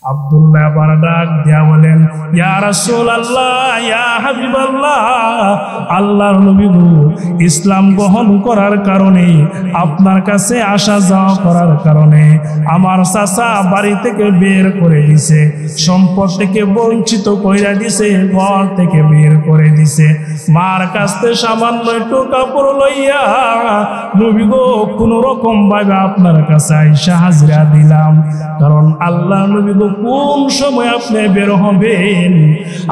আব্দুল্লাহ আবার ডাক দিয়া বলেন, ইয়া রাসূলুল্লাহ, ইয়া হাবিবাল্লাহ, আল্লাহর নবী গো, ইসলাম গ্রহণ করার কারণে, আপনার কাছে আসা যাওয়া করার কারণে আমার চাচা বাড়ি থেকে বের করে দিছে, সম্পদ থেকে বঞ্চিত কইরা দিছে, ঘর থেকে বের করে দিছে। মার কাছ থেকে সামান্য একটু কাপড় লইয়া নবী গো কোন রকম ভাবে আপনার কাছে আইসা হাজিরা দিলাম। কারণ আল্লাহ নবী গো কোন সময় আপনি বের হবেন,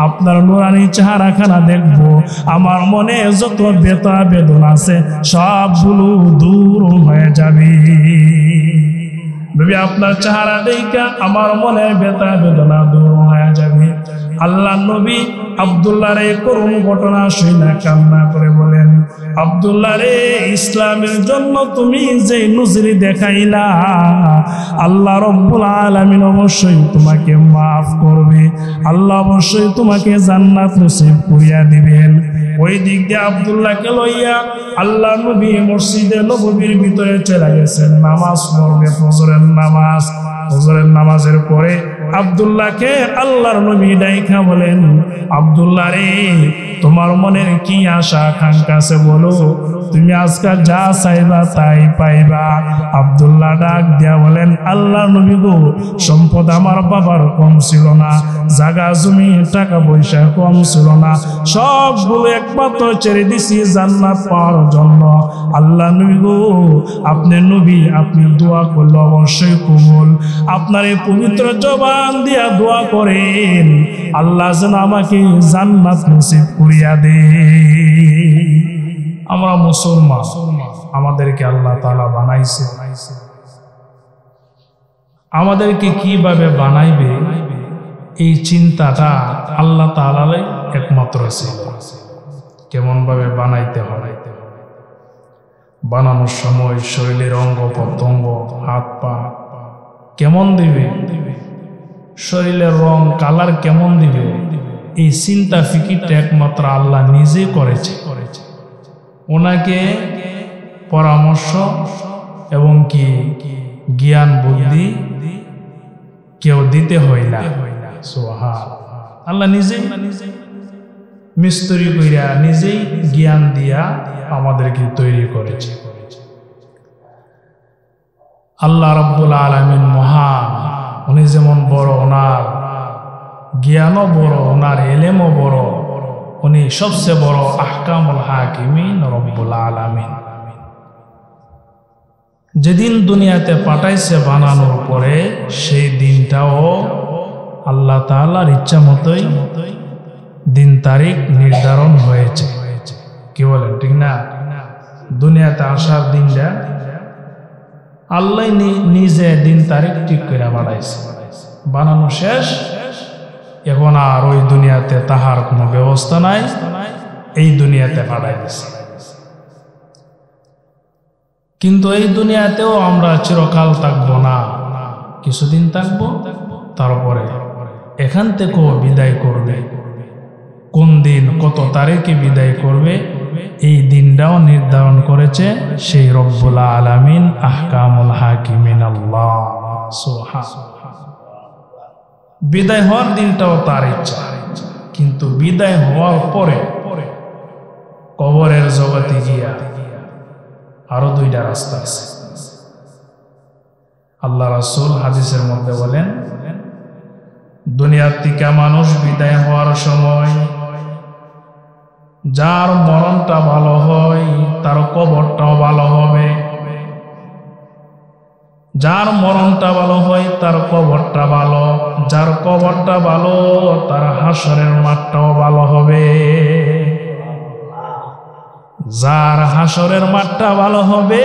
আপনার নুরানি চেহারাখানা দেখবো, আমার মনে যত ব্যথা বেদনা আছে সবগুলো দূর হয়ে যাবে। নবী আপনার চেহারা দেখা আমার মনে ব্যথা বেদনা দূর হয়ে যাবে। আল্লাহ নবী আব্দুল্লাহ রে করুণ ঘটনা শুনে কান্না করে বলেন, আব্দুল্লাহ রে, ইসলামের জন্য তুমি যে নজরি দেখাইলা, আল্লাহ রব্বুল আলামিন অবশ্যই তোমাকে মাফ করবে, আল্লাহ অবশ্যই তোমাকে জান্নাত নসিব করিয়া দিবেন। ওই দিক দিয়ে আব্দুল্লাহকে লইয়া আল্লাহ নবী মসজিদে নববীর ভিতরে চলে গেছেন নামাজ পড়বে, ফজরের নামাজ। ফজরের নামাজের পরে আব্দুল্লাহকে আল্লাহর নবী ডাইকা বলেন, আব্দুল্লাহ রে, তোমার মনের কি আশা আকাঙ্ক্ষা আছে বলো, তুমি আজকাল যা চাইবা তাই পাইবা। আব্দুল্লাহ ডাক দিয়া বলেন, আল্লাহর নবী গো, সম্পদ আমার বাবার কম ছিল না, জায়গা জমি টাকা পয়সা কম ছিল না, সবগুলো একমাত্র ছেড়ে দিছি জান্নাত পাওয়ার জন্য। আল্লাহ নবী গো, আপনি নবী, আপনি দোয়া করলে অবশ্যই কবুল। আপনার এই পবিত্র জবান দিয়া দোয়া করেন, আল্লাহ যেন আমাকে জান্নাত নসিব করিয়া দে। আমরা মুসলমান, আমাদেরকে আল্লাহ তাআলা বানাইছে, আমাদেরকে কিভাবে বানাইবে এই চিন্তাটা আল্লাহ তাআলাই একমাত্র ছিল। কেমন ভাবে বানাইতে হয়, বানানোর সময় শরীরের অঙ্গ প্রত্যঙ্গ, হাত পা কেমন দিবে, শরীরের রং কালার কেমন দিবে, এই চিন্তা ফিকিরটা একমাত্র আল্লাহ নিজে করেছে। ওনাকে পরামর্শ এবং কি জ্ঞান বুদ্ধি কেউ দিতে হয় না। আল্লাহ নিজেই মিস্ত্রি কইরা নিজেই জ্ঞান দিয়া আমাদেরকে তৈরি করেছে। আল্লাহ রাব্বুল আলামিন মহান, উনি যেমন বড়, ওনার জ্ঞানও বড়, ওনার এলেমও বড়, উনি সবচেয়ে বড় আহকামুল হাকিমিন রব্বুল আলামিন। যেদিন দুনিয়াতে পাঠাইছে বানানোর পরে, সেই দিনটাও আল্লাহ তাআলার ইচ্ছা মতোই দিন তারিখ নির্ধারণ হয়েছে। কি বলেন, ঠিক না? দুনিয়াতে আসার দিনটা আল্লাহ নিজে দিন তারিখ ঠিক করে বানাইছে, বানানো শেষ। এখন আর ওই দুনিয়াতে তাহার কোনো ব্যবস্থা নাই, এই দুনিয়াতে পাঠাই দিছে। কিন্তু এই দুনিয়াতেও আমরা চিরকাল থাকবো না, কিছুদিন থাকবো, তারপরে এখান থেকেও বিদায় করবে। কোন দিন কত তারিখে বিদায় করবে এই দিনটাও নির্ধারণ করেছে সেই রব্বুল আলামিন, আহকামুল হাকিমিন আল্লাহ সুবহানাহু। বিদায় হওয়ার দিনটাও তার ইচ্ছা, কিন্তু বিদায় হওয়ার পরে কবরের জগতে গিয়া আরো দুইটা রাস্তা আছে। আল্লাহ রাসূল হাদিসের মধ্যে বলেন, দুনিয়ার থেকে মানুষ বিদায় হওয়ার সময় যার মরণটা ভালো হয় তার কবরটাও ভালো হবে, যার মরণটা ভালো হয় তার কবরটা ভালো, যার কবরটা ভালো তার হাসরের মাঠটাও ভালো হবে। যার হাসরের মাঠটা ভালো হবে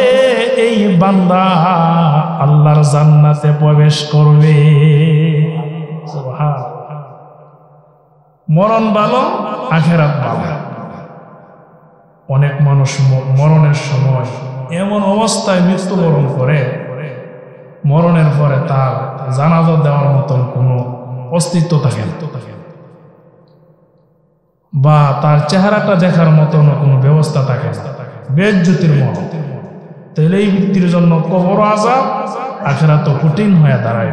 এই বান্দা আল্লাহর জান্নাতে প্রবেশ করবে। মরণ ভালো, আখিরাত ভালো। অনেক মানুষ মরণের সময় এমন অবস্থায় মৃত্যুবরণ করে, মরণের পরে তার জানাজা দেওয়ার মতন কোনো অস্তিত্ব থাকে না, বা তার চেহারাটা দেখার মতন কোনো ব্যবস্থা থাকে না, বেজ্জতির মরণ। তাহলে এই ব্যক্তির জন্য কবর আযাব, আখিরাত কঠিন হয়ে দাঁড়ায়।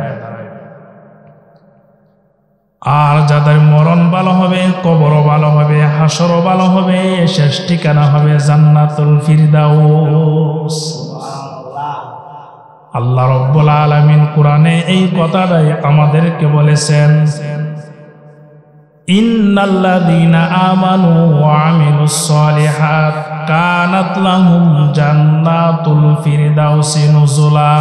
আর যাদের মরণ ভালো হবে, কবরও ভালো হবে, হাসরও ভালো হবে, শেষ ঠিকানা হবে জান্নাতুল ফিরদাউস। আল্লাহ রাব্বুল আলামিন কোরআনে এই কথাটাই আমাদেরকে বলেছেন, ইন্নাল্লাযীনা আমানু ওয়া আমিলুস সালিহাত কানাত লাহুম জান্নাতুল ফিরদাউসি নুজুলা।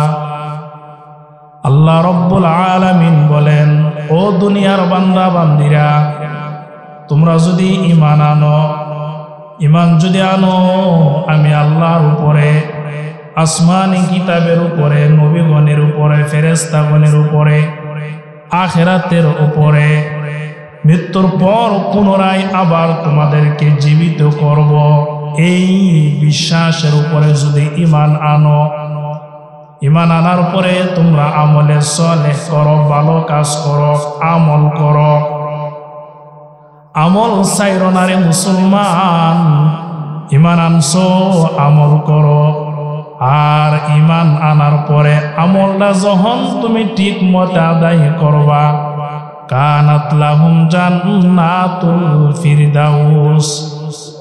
আল্লাহ রাব্বুল আলামিন বলেন, ও দুনিয়ার বান্দা বান্দিরা, তোমরা যদি ঈমান যদি আনো আমি আল্লাহর উপরে, আসমানি কিতাবের উপরে, নবীগণের উপরে, ফেরেশতাগণের উপরে, আখিরাতের উপরে, মৃত্যুর পর পুনরায় আবার তোমাদেরকে জীবিত করব, এই বিশ্বাসের উপরে যদি ঈমান আনো, ঈমান আনার পরে তোমরা আমলে সালেহ করো, ভালো কাজ করো, আমল করো, আমল ছাইরো না রে মুসলমান। ঈমান আনছো, আমল করো। আর ঈমান আনার পরে আমলটা যখন তুমি ঠিক মতো আদায় করবা, কানাত লাহুম জান্নাতুল ফিরদাউস,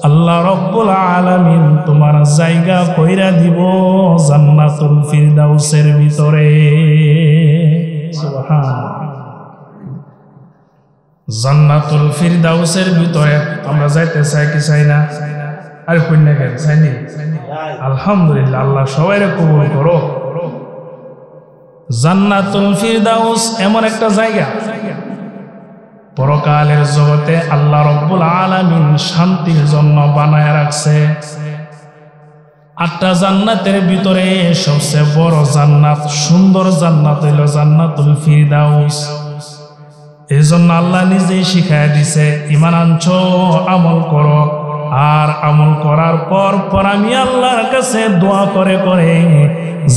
আল্লাহ রাব্বুল আলামিন তোমার জায়গা কইরা দিব জান্নাতুল ফিরদাউসের ভিতরে। সুবহানাল্লাহ। জান্নাতুল ফিরদাউসের ভিতরে আমরা যাইতে চাই কি চাই না? আরে কইনা কেন চাইনি? আলহামদুলিল্লাহ, আল্লাহ সবাইরে কবুল করো। জান্নাতুল ফিরদাউস এমন একটা জায়গা, পরকালের জগতে আল্লাহ রাব্বুল আলামিন শান্তির জন্য বানায় রাখছে। 8টা জান্নাতের ভিতরে সবচেয়ে বড় জান্নাত, সুন্দর জান্নাত হইল জান্নাতুল ফিরদাউস। এই জন্য আল্লাহ নিজেই শিখায় দিছে, ঈমান আনছো, আমল করো, আর আমল করার পর আমি আল্লাহর কাছে দোয়া করে করে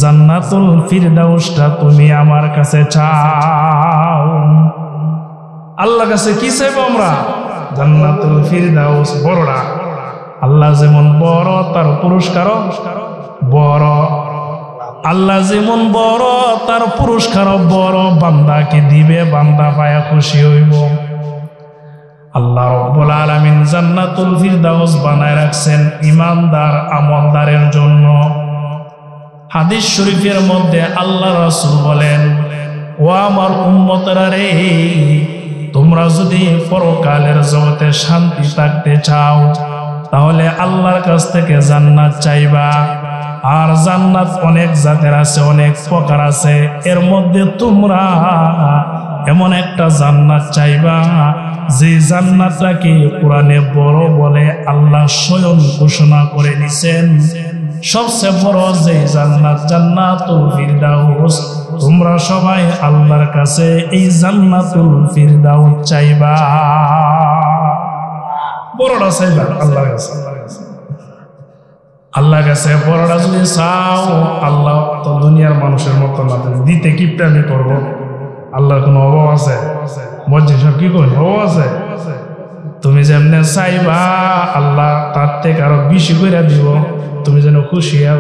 জান্নাতুল ফিরদাউসটা তুমি আমার কাছে চাও। আল্লাহর কাছে কি চাইবো আমরা? জান্নাতুল ফিরদাউস। বড়রা আল্লাহ যেমন বড় তার পুরস্কারও বড়, আল্লাহ যেমন বড় তার পুরস্কারও বড়। বান্দাকে দিবে, বান্দা পায়া খুশি হইব। আল্লাহ রাব্বুল আলামিন জান্নাতুল ফিরদাউস বানায় রাখছেন ঈমানদার আমলদারের জন্য। হাদিস শরীফের মধ্যে আল্লাহ রাসূল বলেন, ও আমার উম্মতরা রে, তোমরা যদি পরকালের জগতে শান্তি থাকতে চাও তাহলে আল্লাহর কাছ থেকে জান্নাত চাইবা। আর জান্নাত অনেক জাতের আছে, অনেক প্রকার আছে। এর মধ্যে তোমরা এমন একটা জান্নাত চাইবা যে জান্নাতটাকে কোরআনে বড় বলে আল্লাহ স্বয়ং ঘোষণা করে দিয়েছেন। সবচেয়ে বড় যে জান্নাত, জান্নাতুল ফিরদাউস। তোমরা সবাই আল্লাহর কাছে এই জান্নাতুল ফিরদাউস চাইবা, বড়টা চাইবা আল্লাহর কাছে। আল্লাহর কাছে বড়টা যদি চাও, আল্লাহ তো দুনিয়ার মানুষের মতো না, দিতে কিপটামি করবো। আল্লাহর কোনো অভাব আছে? মসজিদ সব কি করবে? অভাব আছে? তুমি যেমনে চাইবা আল্লাহ তার থেকে আরো বেশি করে দিব, তুমি যেন খুশি হও।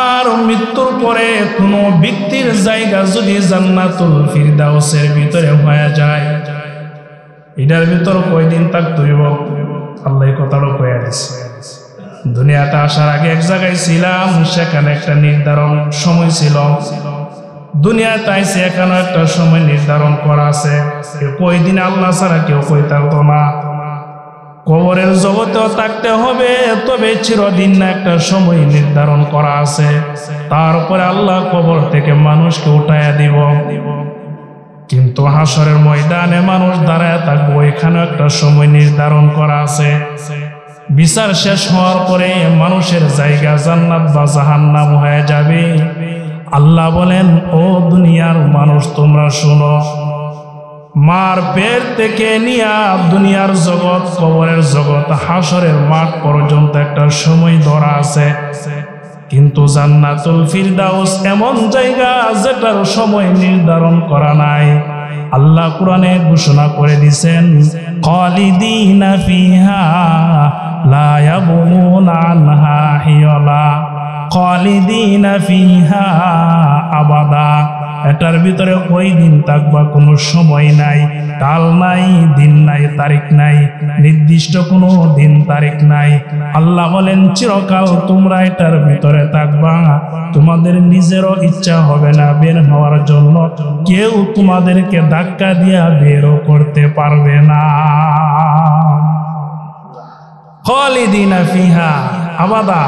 আর মৃত্যুর পরে কোনো ব্যক্তির জায়গা যদি জান্নাতুল ফিরদাউসের ভিতরে হয়ে যায়, এটার ভিতর কয়দিন থাকতে হইব? আল্লাহ কথাটা কয়ে দিচ্ছে। দুনিয়াতে আসার আগে এক জায়গায় ছিলাম, সেখানে একটা নির্ধারণ সময় ছিল। দুনিয়াতে আইসে এখানে একটা সময় নির্ধারণ করা আছে। কয়দিন আল্লাহ ছাড়া কেউ কইতে পারতো না। কবরের জগতেও থাকতে হবে, তবে চিরদিন না একটা সময় নির্ধারণ করা আছে। তারপরে আল্লাহ কবর থেকে মানুষকে উঠাইয়া দিব। কিন্তু হাসরের ময়দানে মানুষ দাঁড়ায় থাকবো, এখানে একটা সময় নির্ধারণ করা আছে। বিচার শেষ হওয়ার পরে মানুষের জায়গা জান্নাত বা জাহান্নাম হয়ে যাবে। আল্লাহ বলেন, ও দুনিয়ার মানুষ তোমরা শোনো, মার পেট থেকে নিয়া দুনিয়ার জগৎ, কবরের জগৎ, হাসরের মাঠ পর্যন্ত একটা সময় ধরা আছে। কিন্তু জান্নাতুল ফিরদাউস এমন জায়গা যেটার সময় নির্ধারণ করা নাই। আল্লাহ কোরআনে ঘোষণা করে দিয়েছেন, খালিদিনা ফিহা লা ইয়াবগুনা আনহা হিওয়ালা, খালিদিনা ফিহা আবাদা। এটার ভিতরে কই দিন থাকবা কোনো সময় নাই, কাল নাই, দিন নাই, তারিখ নাই, নির্দিষ্ট কোনো দিন তারিখ নাই। আল্লাহ বলেন চিরকাল তোমরা এটার ভিতরে থাকবা, তোমাদের নিজেরও ইচ্ছা হবে না বের হওয়ার জন্য, কেউ তোমাদেরকে ধাক্কা দিয়া বেরও করতে পারবে না। খালিদিনা ফিহা আবাদা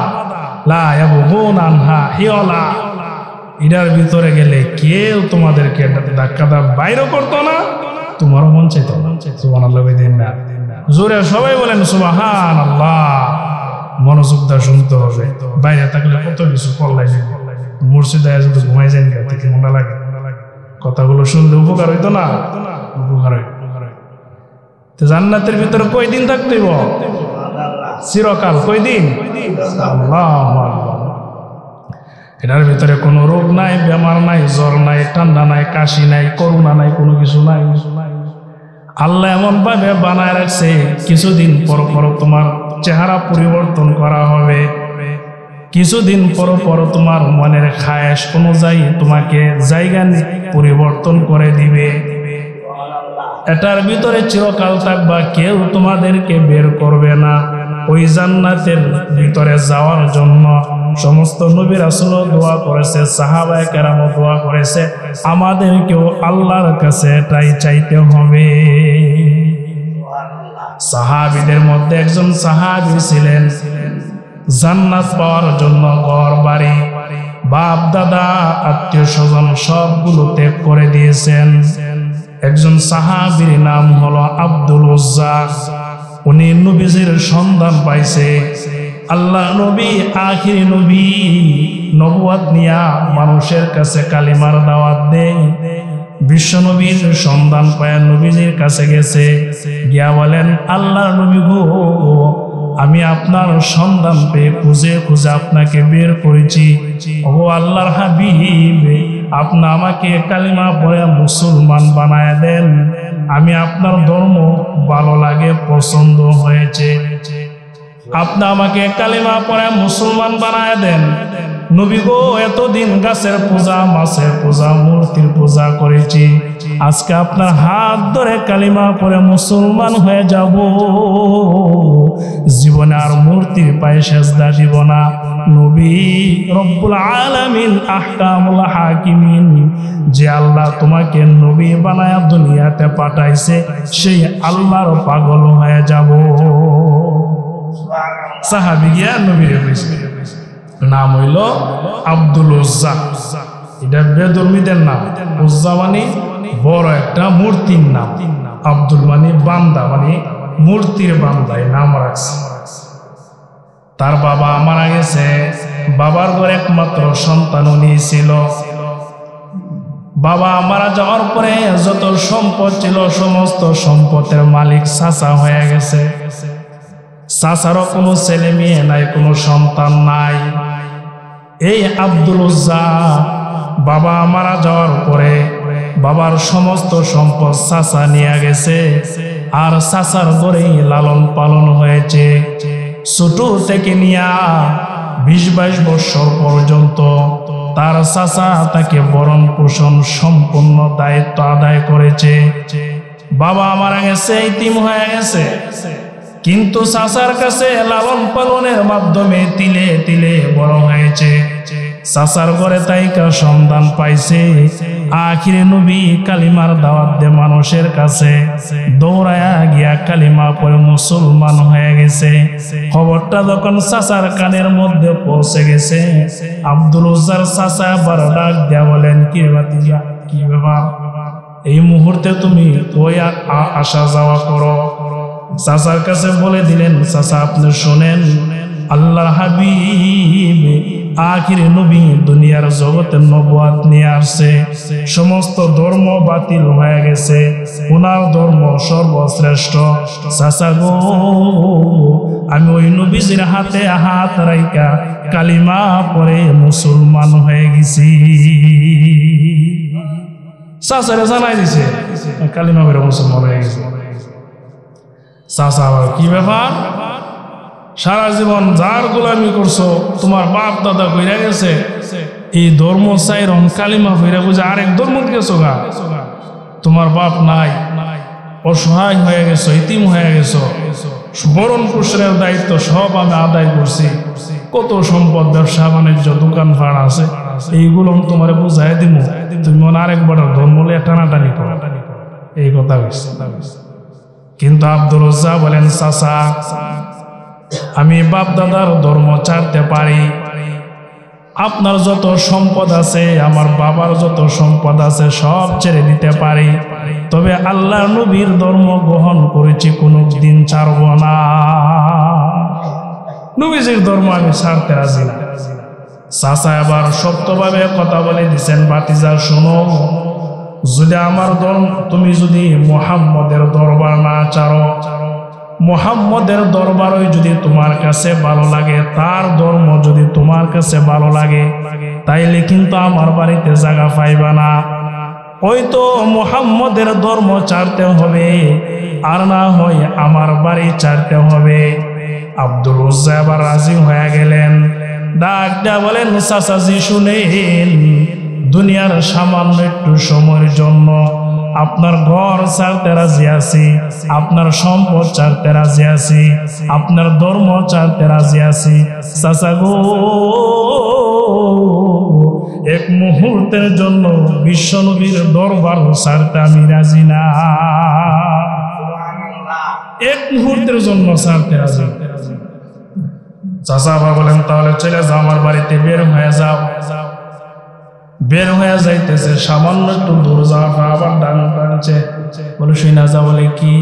লা ইয়াবগুনা আনহা হিওয়ালা। এটার ভিতরে গেলে কেউ তোমাদেরকে ধাক্কা দা বাইরে করতো না, তোমারও মন চাইতো না। সুবহানাল্লাহ দিন না জোরে সবাই বলেন সুবহানাল্লাহ। মনোযোগ দা শুনতে হবে, বাইরে থাকলে কত কিছু করলাই মুর্শিদায় যদি ঘুমাই যান থেকে মনে লাগে, কথাগুলো শুনলে উপকার হইতো না, উপকার হয়। জান্নাতের ভিতরে কয়দিন থাকতে হইব? চিরকাল। কয়দিন? আল্লাহু আকবার। এটার ভিতরে কোনো রোগ নাই, বেমার নাই, জ্বর নাই, ঠান্ডা নাই, কাশি নাই, করোনা নাই, কোনো কিছু নাই। আল্লাহ এমন ভাবে বানায় রাখছে কিছুদিন পর পর তোমার চেহারা পরিবর্তন করা হবে, কিছুদিন পর পর তোমার মনের খায়েশ অনুযায়ী তোমাকে জায়গা পরিবর্তন করে দিবে। এটার ভিতরে চিরকাল থাকবা, কেউ তোমাদেরকে বের করবে না। ওই জান্নাতের ভিতরে যাওয়ার জন্য সমস্ত নবী রাসূল দোয়া করেছে, সাহাবায়ে কেরামও দোয়া করেছে, আমাদেরকেও আল্লাহর কাছে এটাই চাইতে হবে। সাহাবীদের মধ্যে একজন সাহাবী ছিলেন, জান্নাত পাওয়ার জন্য ঘর বাড়ি, বাপ দাদা, আত্মীয় স্বজন সবগুলো ত্যাগ করে দিয়েছেন। একজন সাহাবীর নাম হলো আব্দুল উজ্জা। উনি নবীজির সন্ধান পাইছে। আল্লাহ নবী আখিরি নবী, নবুয়ত নিয়া মানুষের কাছে কালিমার দাওয়াত দেয়। বিশ্ব নবীর সন্ধান পায় নবীজির কাছে গেছে, গিয়া বলেন আল্লাহ নবী গো, আমি আপনার সন্ধান পেয়ে খুঁজে খুঁজে আপনাকে বের করেছি। ও আল্লাহর হাবিব, আপনি আমাকে কালিমা পড়ে মুসলমান বানায় দেন, আমি আপনার ধর্ম ভালো লাগে, পছন্দ হয়েছে, আপনি আমাকে কালিমা পড়ে মুসলমান বানায় দেন। নবী গো, এতদিন গাছের পূজা, মাছের পূজা, মূর্তির পূজা করেছি, আজকে আপনার হাত ধরে কালিমা পড়ে মুসলমান হয়ে যাব, জীবনে আর মূর্তির পায়ে সেজদা দিব না। নবী রব্বুল আলামিন আহকামুল হাকিমিন, যে আল্লাহ তোমাকে নবী বানায়া দুনিয়াতে পাঠাইছে, সেই আল্লাহর পাগল হয়ে যাব। সাহাবী গিয়া নবীরে কইছে, নাম হইল আব্দুল উজ্জা। এটা বেদর্মীদের নাম। উজ্জা মানে বড় একটা মূর্তির নাম, আব্দুল মানে বান্দা, মানে মূর্তির বান্দায় নাম রাখছে। তার বাবা মারা গেছে, বাবার ঘরে একমাত্র সন্তান উনি ছিল। বাবা মারা যাওয়ার পরে যত সম্পদ ছিল সমস্ত সম্পদের মালিক চাচা হয়ে গেছে। চাচারও কোনো ছেলে মেয়ে নাই, কোনো সন্তান নাই। এই আব্দুল উজ্জা বাবা মারা যাওয়ার পরে বাবার সমস্ত সম্পদ চাচা নিয়ে গেছে, আর চাচার ঘরেই লালন পালন হয়েছে। ছোট থেকে নিয়া 20-22 বছর পর্যন্ত তার চাচা তাকে ভরণ পোষণ সম্পূর্ণ দায়িত্ব আদায় করেছে। বাবা মারা গেছে, ইতিম হয়ে গেছে, কিন্তু চাচার কাছে লালন পালনের মাধ্যমে তিলে তিলে বড় হয়েছে। চাচার ঘরে তাইকা সন্ধান পাইছে। আখিরে নবী কালিমার দাওয়াত দে মানুষের কাছে, দৌড়ায়া গিয়া কালিমা পড়ে মুসলমান হয়ে গেছে। খবরটা যখন চাচার কানের মধ্যে পৌঁছে গেছে, আব্দুল উজ্জার চাচা আবার ডাক দিয়া বলেন, কি ভাতিজা, কি ব্যাপার, এই মুহূর্তে তুমি ওই আসা যাওয়া করো? চাচার কাছে বলে দিলেন, চাচা আপনি শোনেন, আল্লাহর হাবিব আখিরে নবী দুনিয়ার জগতে নবুয়ত নিয়ে আসছে, সমস্ত ধর্ম বাতিল হয়ে গেছে, ওনার ধর্ম সর্বশ্রেষ্ঠ। চাচা গো, আমি ওই নবীজির হাতে হাত রাইকা কালিমা পড়ে মুসলমান হয়ে গেছি। চাচারে জানাই দিছে কালিমা পড়ে মুসলমান হয়ে গেছে। চাচা আবার কি ব্যাপার, সারা জীবন যার গোলামি করছো, তোমার বাপ দাদা কইরা গেছে, এই ধর্ম চাইরন কালিমা ফিরে বুঝে আরেক ধর্ম গেছো গা, তোমার বাপ নাই, অসহায় হয়ে গেছো, ইতিম হয়ে গেছো, ভরণ পোষণের দায়িত্ব সব আমি আদায় করছি, কত সম্পদ ব্যবসা বাণিজ্য দোকান ভাড় আছে, এইগুলো তোমার বুঝাই দিব, তুমি মনে আরেকবার ধর্ম লিয়ে টানাটানি করো, এই কথা বলছে। কিন্তু আব্দুল উজ্জা বলেন, চাচা আমি বাপ দাদার ধর্ম ছাড়তে পারি, আপনার যত সম্পদ আছে, আমার বাবার যত সম্পদ আছে সব ছেড়ে দিতে পারি, তবে আল্লাহ নবীর ধর্ম গ্রহণ করেছি, কোনদিন ছাড়ব না, নবীজির ধর্ম আমি ছাড়তে রাজি না। চাচা এবার শক্তভাবে কথা বলে দিচ্ছেন, ভাতিজা শোনো, যদি আমার ধর্ম, তুমি যদি মুহাম্মদের দরবার না ছাড়ো, মুহাম্মদের দরবারই যদি তোমার কাছে ভালো লাগে, তার ধর্ম যদি তোমার কাছে ভালো লাগে, তাইলে কিন্তু আমার বাড়িতে জায়গা পাইবা না, ওই তো মুহাম্মদের ধর্ম ছাড়তে হবে, আর না হয় আমার বাড়ি ছাড়তে হবে। আব্দুল উজ্জা আবার রাজি হয়ে গেলেন, ডাক দিয়া বলেন, চাচাজি শুনেন, দুনিয়ার সামান্য একটু সময়ের জন্য আপনার ঘর ছাড়তে রাজি আছি, আপনার সম্পদ ছাড়তে রাজি আছি, আপনার ধর্ম ছাড়তে রাজি আছি, চাচা গো, এক মুহূর্তের জন্য বিশ্বনবীর দরবার ছাড়তে আমি রাজি না, এক মুহূর্তের জন্য ছাড়তে রাজি। চাচা আবার বলেন, তাহলে চলে যাও, আমার বাড়িতে বের হয়ে যাও। বের হয়ে যাইতেছে, সামান্য একটু দূর যাওয়া, আবার ডান টানছে, বলে শুই না যা, বলে কি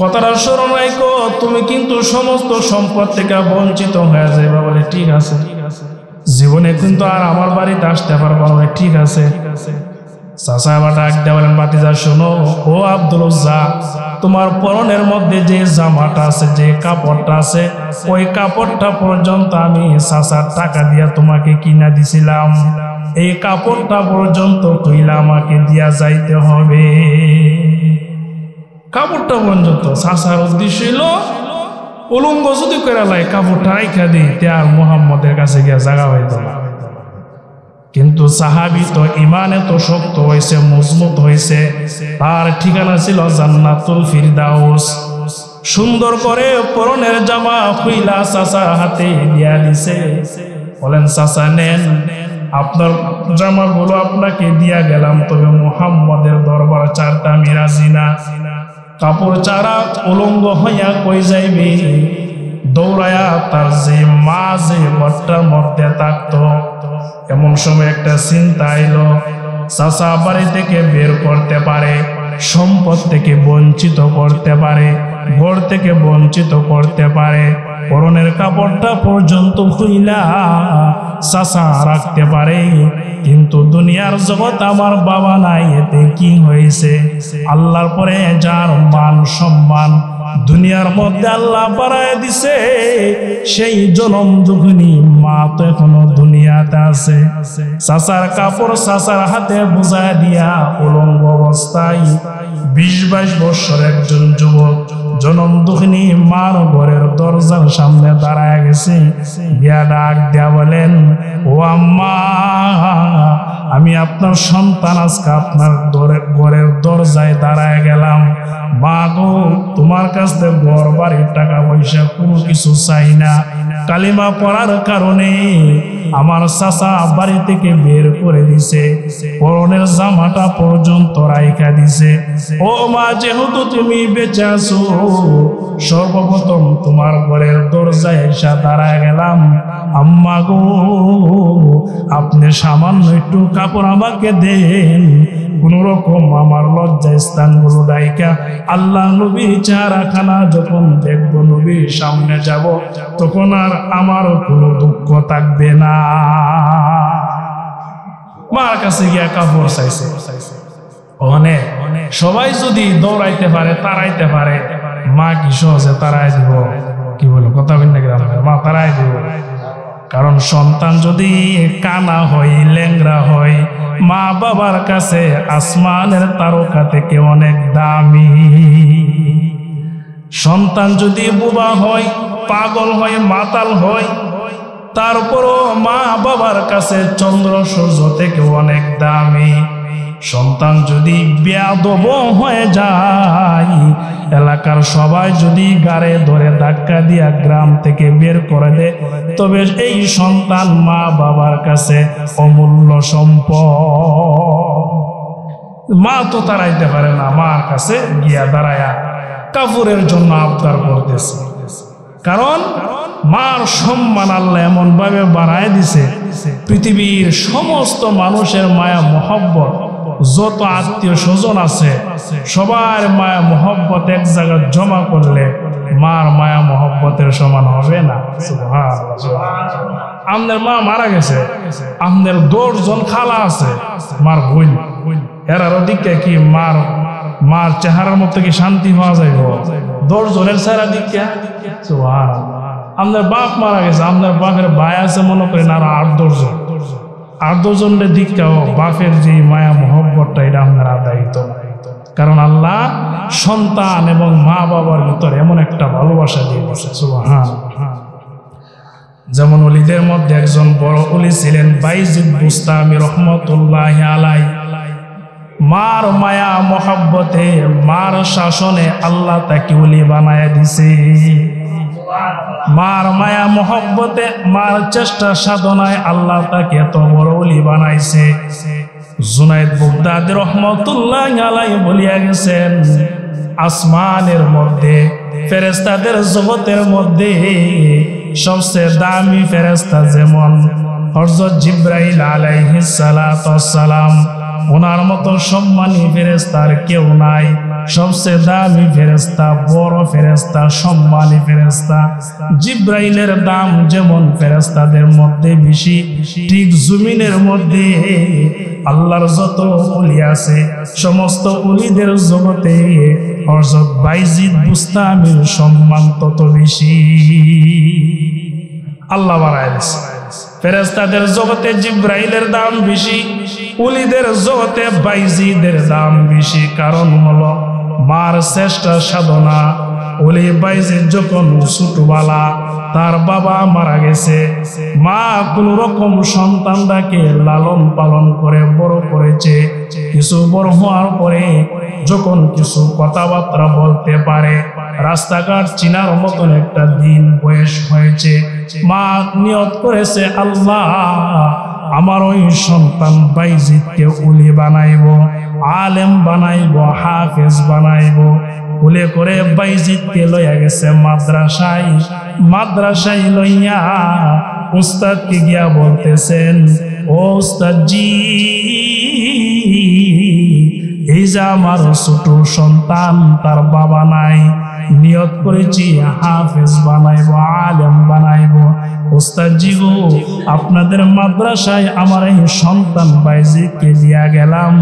কথাটা স্মরণ রাখো, তুমি কিন্তু সমস্ত সম্পদ থেকে বঞ্চিত হয়ে যাবে, বলে ঠিক আছে, জীবনে কিন্তু আর আমার বাড়িতে আসতে পারবা, বলে ঠিক আছে। চাচা আবার ডাক দেয়া বলেন, ভাতিজা শোনো, ও আব্দুল উজ্জা, তোমার পরনের মধ্যে যে জামাটা আছে, যে কাপড়টা আছে, ওই কাপড়টা পর্যন্ত আমি চাচার টাকা দিয়া তোমাকে কিনা দিছিলাম, এই কাপড়টা পর্যন্ত কইলা আমাকে দিয়া যাইতে হবে, কাপড়টা পর্যন্ত। চাচার উদ্দেশ্য হইল উলঙ্গ যদি করে লাই কাপড়টা রাইখা দিই, তে আর মুহাম্মদের কাছে গিয়া জায়গা হইত না। কিন্তু সাহাবী তো ইমানে তো শক্ত হয়েছে, মজবুত হয়েছে, তার ঠিকানা ছিল জান্নাতুল ফিরদাউস। সুন্দর করে পরনের জামা খুইলা চাচার হাতে দিয়া দিছে, বলেন, চাচা নেন, আপনার জামাগুলো আপনাকে দিয়া গেলাম, তবে মুহাম্মদের দরবার ছাড়তে আমি রাজি না। কাপড় ছাড়া উলঙ্গ হইয়া কই যাইবে, দৌড়ায়া তার যে মা যে ঘরটার মধ্যে থাকতো, এমন সময় একটা চিন্তা আইলো, চাচা বাড়ি থেকে বের করতে পারে, সম্পদ থেকে বঞ্চিত করতে পারে, ঘর থেকে বঞ্চিত করতে পারে, পরনের কাপড়টা পর্যন্ত খুইলা চাচা রাখতে পারে, কিন্তু দুনিয়ার জগৎ আমার বাবা নাই, এতে কি হয়েছে? আল্লাহর পরে যার মান সম্মান দুনিয়ার মধ্যে আল্লাহ বাড়ায় দিছে, সেই জনম দুঃখিনী মা তো এখনো দুনিয়াতে আছে। চাচার কাপড় চাচার হাতে বুঝায় দিয়া উলঙ্গ অবস্থায় 20-22 বছর একজন যুবক জনম দুঃখিনী মার ঘরের দরজার সামনে দাঁড়ায় গেছে, গিয়া ডাক দেয়া বলেন, ও আম্মা, আমি আপনার সন্তান, আজকে আপনার ঘরের দরজায় দাঁড়ায় গেলাম, মা গো, তোমার কাছ থেকে ঘর বাড়ি টাকা পয়সা কোনো কিছু চাই না, কালিমা পড়ার কারণে আমার চাচা বাড়ি থেকে বের করে দিছে, পরনের জামাটা পর্যন্ত রাইখা দিছে। ও মা, যেহেতু তুমি বেঁচে আছো, সর্বপ্রথম তোমার ঘরের দরজায় এসে দাঁড়ায় গেলাম, আম্মা গো, আপনি সামান্য একটু কাপড় আমাকে দেন, কোন রকম আমার লজ্জা স্থানগুলো ডাইকা আল্লাহ নবীর চেহারাখানা যখন দেখবো, নবীর সামনে যাব, তখন আর আমার কোনো দুঃখ থাকবে না। মার কাছে গিয়া কাপড় চাইছে। অনেক সবাই যদি দৌড়াইতে পারে, তাড়াইতে পারে, মা কি সহজে তাড়াই দিব? কি বলো, কথা বল না, মা তাড়াই দিব। কারণ সন্তান যদি কানা হয়, ল্যাংরা হয়, মা বাবার কাছে আসমানের তারকা থেকে অনেক দামি। সন্তান যদি বোবা হয়, পাগল হয়, মাতাল হয়, তারপরও মা বাবার কাছে চন্দ্র সূর্য থেকে অনেক দামি। সন্তান যদি বেয়াদব হয়ে যায়, এলাকার সবাই যদি গাড়ে ধরে ধাক্কা দিয়া গ্রাম থেকে বের করে দেয়, তবে এই সন্তান মা বাবার কাছে অমূল্য সম্পদ। মা তো তাড়াইতে পারে না, মার কাছে গিয়া দাঁড়ায়া কাফুরের জন্য আবদার করতেছে। কারণ মার সম্মান আল্লাহ এমন ভাবে বাড়ায় দিছে, পৃথিবীর সমস্ত মানুষের মায়া মোহব্বত, যত আত্মীয় স্বজন আছে সবার মায়া মোহব্বত এক জায়গায় জমা করলে মার মায়া মোহব্বতের সমান হবে না। আমাদের মা মারা গেছে, আমাদের 10 জন খালা আছে মার বোন, এরার দিকে কি মার চেহারার মধ্যে কি শান্তি পাওয়া যাইব? 10 জনের চেহারা দিকে আমাদের বাপ মারা গেছে, আমাদের বাপের ভাই আছে মনে করেন আরো 8-10 জন, 8-10 জনের দিকটাও বাপের যে মায়া মোহব্বতটা এটা আপনার আদায়িত। কারণ আল্লাহ সন্তান এবং মা বাবার ভিতরে এমন একটা ভালোবাসা দিয়ে বসে। সুবহানাল্লাহ। যেমন ওলিদের মধ্যে একজন বড় ওলি ছিলেন বাইজিদ বুস্তামি রহমতুল্লাহি আলাইহি। মার মায়া মোহব্বতে, মার শাসনে আল্লাহ তাকে ওলি বানায় দিছে। মার মায়া মোহব্বতে, মার চেষ্টা সাধনায় আল্লাহ তাকে এত বড় ওলি বানাইছে। জুনায়েদ বাগদাদী রাহমাতুল্লাহি আলাইহি বলিয়া গেছেন, আসমানের মধ্যে ফেরেশতাদের জগতের মধ্যে সবচেয়ে দামি ফেরেশতা যেমন হযরত জিবরাইল আলাইহিস সালাতু ওয়াস সালাম, ওনার মতো সম্মানী ফেরেশতার কেউ নাই। সবচেয়ে দামি ফেরেশতা, বড় ফেরেশতা, সম্মানী ফেরেশতা জিবরাইলের দাম যেমন ফেরেশতাদের মধ্যে বেশি, ঠিক জমিনের মধ্যে আল্লাহর যত ওলি আছে সমস্ত ওলিদের জগতে হযরত বাইজিদ বুস্তামির সম্মান তত বেশি। আল্লাহ বাড়ায় দিয়েছে। ফেরেশতাদের জগতে জিবরাইলের দাম বেশি, ওলিদের জগতে বাইজিদের দাম বেশি। কারণ হলো মার চেষ্টা সাধনা। ওলি বাইজিদ যখন ছোটবেলা, তার বাবা মারা গেছে, মা কোন রকম সন্তানটাকে লালন পালন করে বড় করেছে। কিছু বড় হওয়ার পরে যখন কিছু কথাবার্তা বলতে পারে, রাস্তাঘাট চিনার মতন একটা দিন বয়স হয়েছে, মা নিয়ত করেছে, আল্লাহ আমার ওই সন্তান বাইজিদকে ওলি বানাইব, আলেম বানাইব, হাফেজ বানাইব। বলে করে বাইজিদকে লইয়া গেছে মাদ্রাসায়। মাদ্রাসায় লইয়া উস্তাদকে গিয়া বলতেছেন, ও উস্তাদজি, এই যে আমার ছোট সন্তান, তার বাবা নাই, নিয়ত করেছি হাফেজ বানাইব, আলেম বানাইব। উস্তাদজি গো, আপনাদের মাদ্রাসায় আমার এই সন্তান বাইজিদকে দিয়া গেলাম,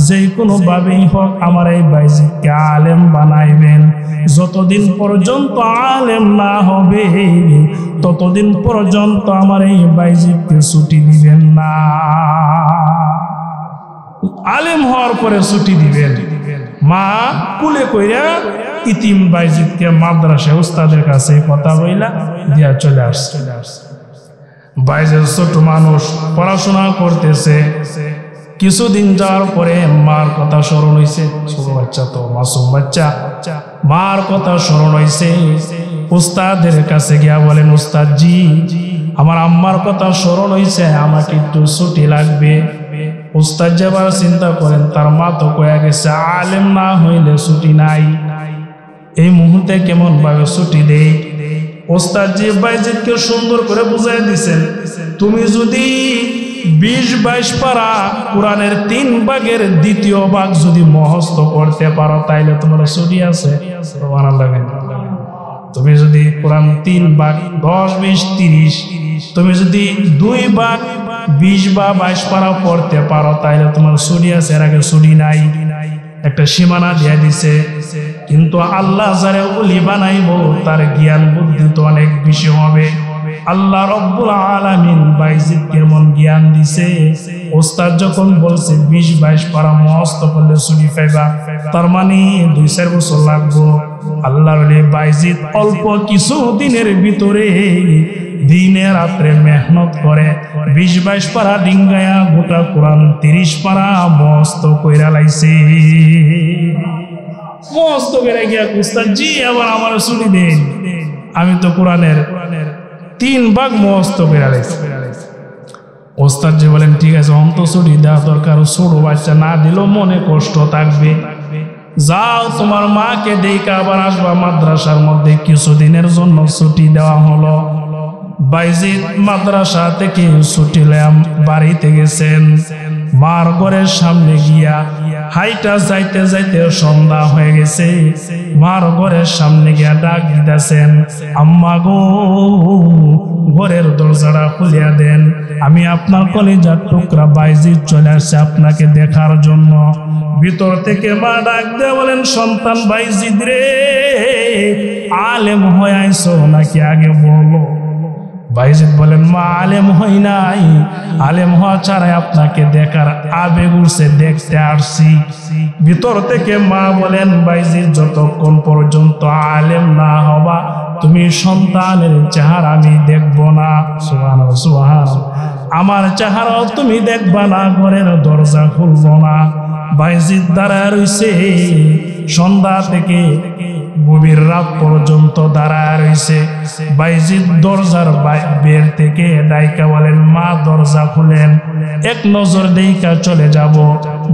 যে কোনো ভাবেই হোক আমার এই বাইজিদকে আলেম বানাইবেন। যতদিন পর্যন্ত আলেম না হবে ততদিন পর্যন্ত আমার এই বাইজিদকে ছুটি দিবেন না। আলেম হওয়ার পরে ছুটি দিবেন। মা কুলে কইরা ইতিম বাইজিদকে মাদ্রাসায় উস্তাদের কাছে কথা বইলা দিয়া চলে আসছে। বাইজিদ ছোট মানুষ, পড়াশোনা করতেছে। কিছুদিন যাওয়ার পরে মার কথা স্মরণ হইছে। ছোট বাচ্চা তো, মাসুম বাচ্চা, মার কথা স্মরণ হইছে। উস্তাদের কাছে গিয়া বলেন, উস্তাদজি, আমার আম্মার কথা স্মরণ হইছে, আমাকে একটু ছুটি লাগবে। উস্তাদ যেবার চিন্তা করেন, তার মা তো কয়ে গেছে আলেম না হইলে ছুটি নাই, এই মুহূর্তে কেমন ভাবে ছুটি দেই। উস্তাদজি বাইজিদকে সুন্দর করে বুঝাই দিছেন, তুমি যদি 20-22 পারা কোরআনের 3 ভাগের 2য় ভাগ যদি মুখস্থ করতে পারো তাইলে তোমার ছুটি আছে। তুমি যদি কোরআন 3 ভাগ 10, 20, 30, তুমি যদি 2 ভাগ 20 বা 22 পারা পড়তে পারো তাইলে তোমার ছুটি আছে, এর আগে ছুটি নাই। একটা সীমানা দিয়ে দিছে। কিন্তু আল্লাহ যারে ওলি বানাইব তার জ্ঞান বুদ্ধি তো অনেক বেশি হবে। আল্লাহ রব্বুল আলামিন বাইজিদকে এমন জ্ঞান দিছে, ওস্তাদ যখন বলছে 20-22 পারা মুখস্থ করলে ছুটি পাইবা, তার মানে 2-4 বছর লাগবো। আল্লাহর ওলি বাইজিদ অল্প কিছু দিনের ভিতরে দিনে রাত্রে মেহনত করে 20-22 পারা ডিঙ্গায়া গোটা কোরআন 30 পারা মস্ত কইরা লাইছে। মস্ত করে গিয়া উস্তাদ জি আবার আমার ছুটি দেন, আমি তো কোরআনের 3 ভাগ মস্ত কইরা লাইছি। ওস্তাদ জি বলেন ঠিক আছে অন্ত ছুটি দেওয়া দরকার, ছোট বাচ্চা না দিলেও মনে কষ্ট থাকবে, যাও তোমার মাকে ডেকে আবার আসবা মাদ্রাসার মধ্যে। কিছুদিনের জন্য ছুটি দেওয়া হলো। বাইজিদ মাদ্রাসা থেকে ছুটি লয়া বাড়িতে গেছেন। মার ঘরের সামনে গিয়া হাইটা যাইতে যাইতে সন্ধ্যা হয়ে গেছে। মার ঘরের সামনে গিয়া ডাক দিতেছেন, আম্মা গো ঘরের দরজাটা খুলিয়া দেন, আমি আপনার কলিজার টুকরা বাইজিদ চলে আসছে আপনাকে দেখার জন্য। ভিতর থেকে মা ডাক দিয়ে বলেন, সন্তান বাইজিদ রে, আলেম হয়ে আইছো নাকি আগে বলো। বাইজিদ বলেন, মা আলেম হই নাই, আলেম হওয়া ছাড়াই আপনাকে দেখার আবেগ উঠছে, দেখতে আসছি। ভিতর থেকে মা বলেন, বাইজিদ যতক্ষণ পর্যন্ত আলেম না হবা তুমি সন্তানের চেহারা আমি দেখব না। সুবহানাল্লাহ সুবহানাল্লাহ, আমার চেহারাও তুমি দেখবা না, ঘরের দরজা খুলব না। বাইজিদ দাঁড়ায় রইছে, সন্ধ্যা থেকে গভীর রাত পর্যন্ত দাঁড়ায় রইছে। বাইজিদ দরজার বের থেকে ডাইকা বলেন, মা দরজা খুলেন, এক নজর দেইকা চলে যাব।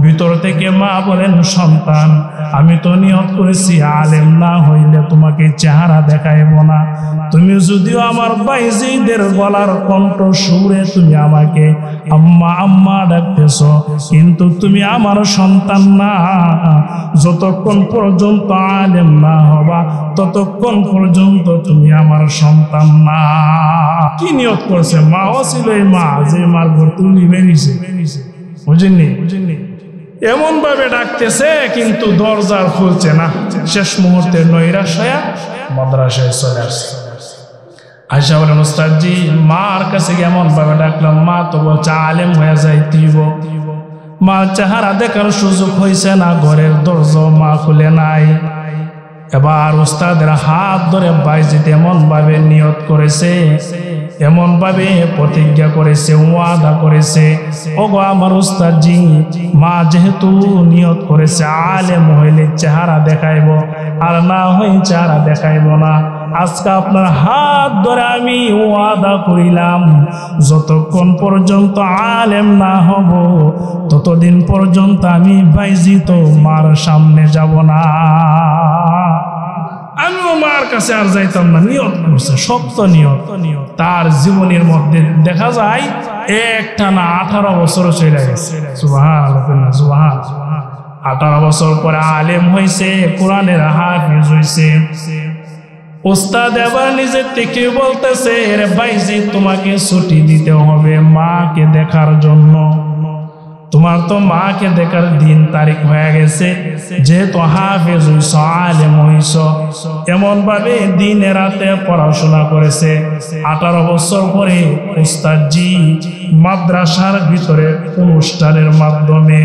ভিতর থেকে মা বলেন, সন্তান আমি তো নিয়ত করেছি আলেম না হইলে তোমাকে চেহারা দেখাইব না। তুমি যদিও আমার বাইজিদের গলার কণ্ঠ সুরে তুমি আমাকে আম্মা আম্মা ডাকতেছ, কিন্তু তুমি আমার সন্তান না। যতক্ষণ পর্যন্ত আলেম না হবা ততক্ষণ পর্যন্ত তুমি আমার সন্তান না। কি নিয়ত করছে? মাও ছিল এই মা যে মার ঘর তুলি বেরিয়েছে, বুঝেননি? এমন ভাবে ডাকতেছে কিন্তু দরজার খুলছে না। শেষ মুহূর্তে নৈরাশ হয়ে মাদ্রাসায় চলে আসছে। আয়সা বলেন, উস্তাদ জি মার কাছে এমন ভাবে ডাকলাম, মা তো বলছে আলেম হয়ে যাইতিব। মার চেহারা দেখার সুযোগ হয়েছে না, ঘরের দরজা মা খুলে নাই। এবার উস্তাদের হাত ধরে বাইজিদ এমন ভাবে নিয়ত করেছে, এমন ভাবে প্রতিজ্ঞা করেছে, ওয়াদা করেছে, ওগো আমার উস্তাদ জি, মা যেহেতু নিয়ত করেছে আলেম হইলে চেহারা দেখাইব, আর না হই চেহারা দেখাইব না। আজকে আপনার হাত ধরে আমি ওয়াদা করিলাম, যতক্ষণ পর্যন্ত আলেম না হব ততদিন পর্যন্ত আমি বাইজিদ মার সামনে যাব না। আমিও মার কাছে আর যাইতাম না। নিয়ত করছে, শক্ত নিয়ত। তার জীবনের মধ্যে দেখা যায় একটানা 18 বছর চলে গেছে। সুবহানাল্লাহ সুবহানাল্লাহ। 18 বছর পরে আলেম হয়েছে, কোরআনের হাফেজ হয়েছে। উস্তাদ এবার নিজের থেকে বলতেছে, রে বাইজিদ তোমাকে ছুটি দিতে হবে মাকে দেখার জন্য। তোমার তো মাকে দেখার দিন তারিখ হয়ে গেছে, যেহেতু হাফেজ হইছ, আলেম হইছ, এমন ভাবে দিনে রাতে পড়াশোনা করেছে। 18 বছর পরে উস্তাদ জি মাদ্রাসার ভিতরে অনুষ্ঠানের মাধ্যমে